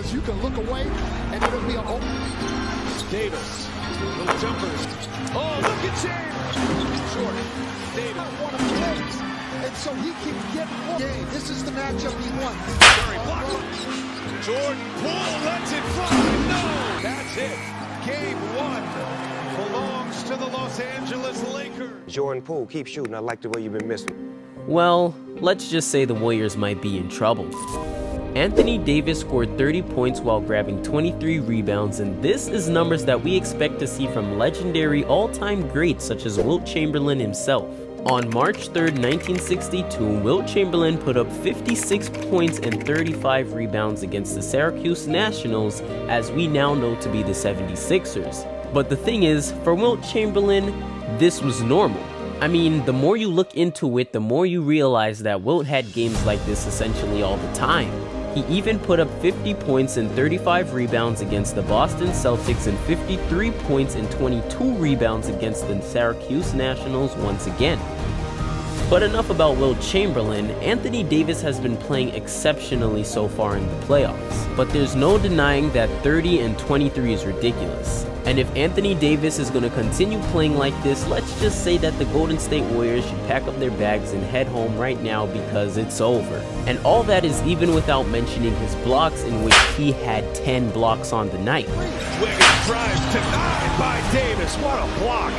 because you can look away and it'll be a open. Davis, little jumpers. Oh, look at James. Short. Davis. One of the takes, and so he can get one game. This is the matchup he wants. Curry blocked. Jordan Poole lets it fly. No, that's it. Game 1 belongs to the Los Angeles Lakers. Jordan Poole, keep shooting. I like the way you've been missing. Well, let's just say the Warriors might be in trouble. Anthony Davis scored 30 points while grabbing 23 rebounds, and this is numbers that we expect to see from legendary all-time greats such as Wilt Chamberlain himself. On March 3rd, 1962, Wilt Chamberlain put up 56 points and 35 rebounds against the Syracuse Nationals, as we now know to be the 76ers. But the thing is, for Wilt Chamberlain, this was normal. I mean, the more you look into it, the more you realize that Wilt had games like this essentially all the time. He even put up 50 points and 35 rebounds against the Boston Celtics and 53 points and 22 rebounds against the Syracuse Nationals once again. But enough about Wilt Chamberlain. Anthony Davis has been playing exceptionally so far in the playoffs, but there's no denying that 30 and 23 is ridiculous. And if Anthony Davis is going to continue playing like this, let's just say that the Golden State Warriors should pack up their bags and head home right now because it's over. And all that is even without mentioning his blocks, in which he had 10 blocks on the night. Wiggins drives denied by Davis. What a block.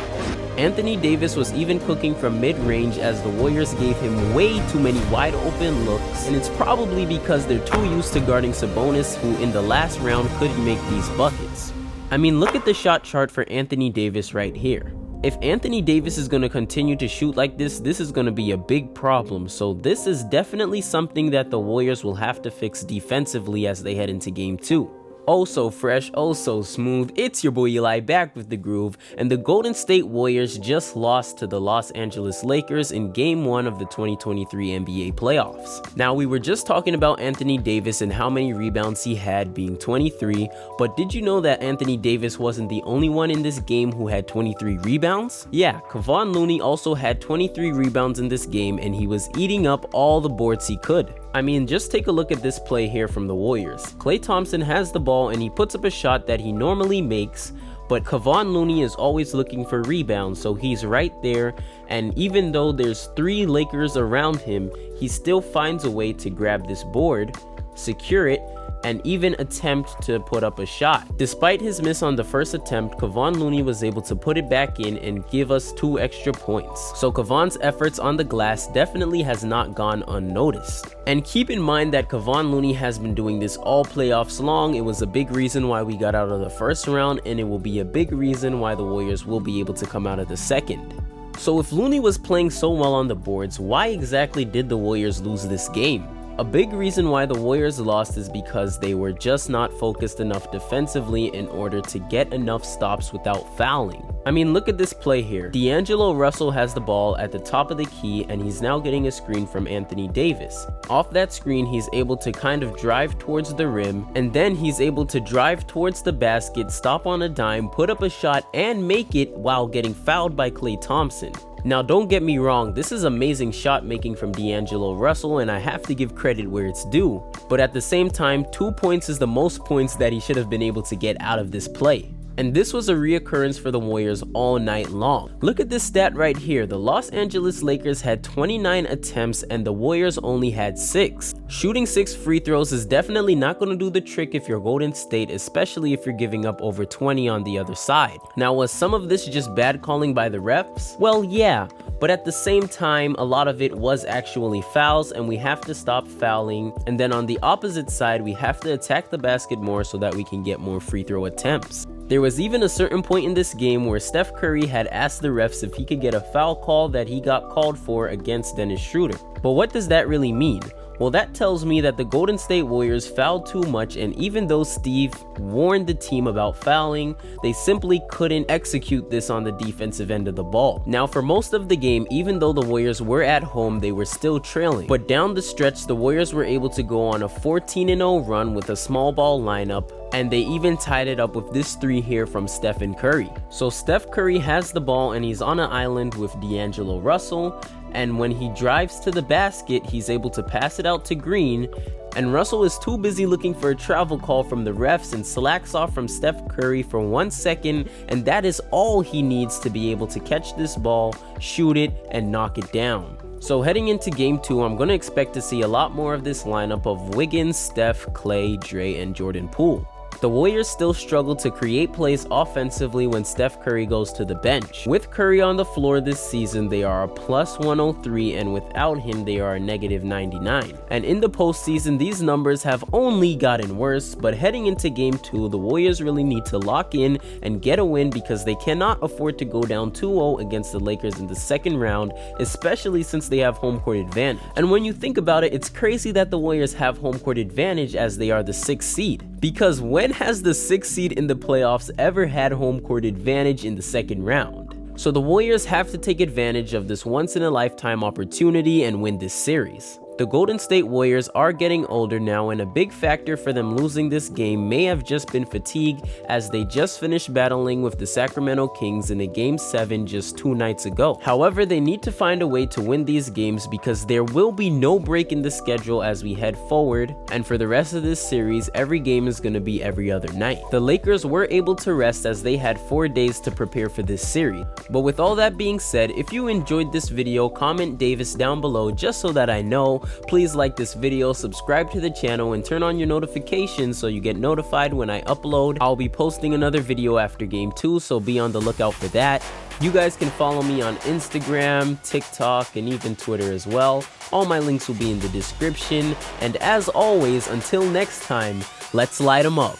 Anthony Davis was even cooking from mid-range as the Warriors gave him way too many wide open looks, and it's probably because they're too used to guarding Sabonis, who in the last round couldn't make these buckets. I mean, look at the shot chart for Anthony Davis right here. If Anthony Davis is going to continue to shoot like this is going to be a big problem, so this is definitely something that the Warriors will have to fix defensively as they head into Game 2. Oh so fresh, oh so smooth, it's your boy Eli back with the groove, and the Golden State Warriors just lost to the Los Angeles Lakers in Game 1 of the 2023 NBA playoffs. Now, we were just talking about Anthony Davis and how many rebounds he had, being 23, but did you know that Anthony Davis wasn't the only one in this game who had 23 rebounds? Yeah, Kevon Looney also had 23 rebounds in this game, and he was eating up all the boards he could. I mean, just take a look at this play here from the Warriors. Klay Thompson has the ball and he puts up a shot that he normally makes, but Kevon Looney is always looking for rebounds, so he's right there, and even though there's 3 Lakers around him, he still finds a way to grab this board, secure it, and even attempt to put up a shot. Despite his miss on the first attempt, Kevon Looney was able to put it back in and give us 2 extra points. So Kevon's efforts on the glass definitely has not gone unnoticed. And keep in mind that Kevon Looney has been doing this all playoffs long. It was a big reason why we got out of the first round, and it will be a big reason why the Warriors will be able to come out of the second. So if Looney was playing so well on the boards, why exactly did the Warriors lose this game? A big reason why the Warriors lost is because they were just not focused enough defensively in order to get enough stops without fouling. I mean, look at this play here. D'Angelo Russell has the ball at the top of the key, and he's now getting a screen from Anthony Davis. Off that screen, he's able to kind of drive towards the rim, and then he's able to drive towards the basket, stop on a dime, put up a shot, and make it while getting fouled by Klay Thompson. Now, don't get me wrong, this is amazing shot making from D'Angelo Russell, and I have to give credit where it's due. But at the same time, 2 points is the most points that he should have been able to get out of this play. And this was a reoccurrence for the Warriors all night long. Look at this stat right here. The Los Angeles Lakers had 29 attempts and the Warriors only had 6. Shooting 6 free throws is definitely not going to do the trick if you're Golden State, especially if you're giving up over 20 on the other side. Now, was some of this just bad calling by the refs? Well, yeah, but at the same time, a lot of it was actually fouls, and we have to stop fouling. And then on the opposite side, we have to attack the basket more so that we can get more free throw attempts. There was even a certain point in this game where Steph Curry had asked the refs if he could get a foul call that he got called for against Dennis Schroeder. But what does that really mean? Well, that tells me that the Golden State Warriors fouled too much, and even though Steve warned the team about fouling, they simply couldn't execute this on the defensive end of the ball. Now, for most of the game, even though the Warriors were at home, they were still trailing. But down the stretch, the Warriors were able to go on a 14-0 run with a small ball lineup, and they even tied it up with this 3 here from Stephen Curry. So Steph Curry has the ball and he's on an island with D'Angelo Russell, and when he drives to the basket, he's able to pass it out to Green, and Russell is too busy looking for a travel call from the refs and slacks off from Steph Curry for 1 second, and that is all he needs to be able to catch this ball, shoot it, and knock it down. So heading into game 2, I'm going to expect to see a lot more of this lineup of Wiggins, Steph, Clay, Dre, and Jordan Poole. The Warriors still struggle to create plays offensively when Steph Curry goes to the bench. With Curry on the floor this season, they are a plus 103, and without him, they are a negative 99. And in the postseason, these numbers have only gotten worse, but heading into game 2, the Warriors really need to lock in and get a win because they cannot afford to go down 2-0 against the Lakers in the second round, especially since they have home court advantage. And when you think about it, it's crazy that the Warriors have home court advantage as they are the 6th seed. Because when has the 6th seed in the playoffs ever had home court advantage in the second round? So the Warriors have to take advantage of this once-in-a-lifetime opportunity and win this series. The Golden State Warriors are getting older now, and a big factor for them losing this game may have just been fatigue, as they just finished battling with the Sacramento Kings in a Game 7 just 2 nights ago. However, they need to find a way to win these games because there will be no break in the schedule as we head forward, and for the rest of this series, every game is going to be every other night. The Lakers were able to rest as they had 4 days to prepare for this series. But with all that being said, if you enjoyed this video, comment Davis down below just so that I know. Please like this video, subscribe to the channel, and turn on your notifications so you get notified when I upload. I'll be posting another video after game 2, so be on the lookout for that. You guys can follow me on Instagram, TikTok, and even Twitter as well. All my links will be in the description. And as always, until next time, let's light 'em up.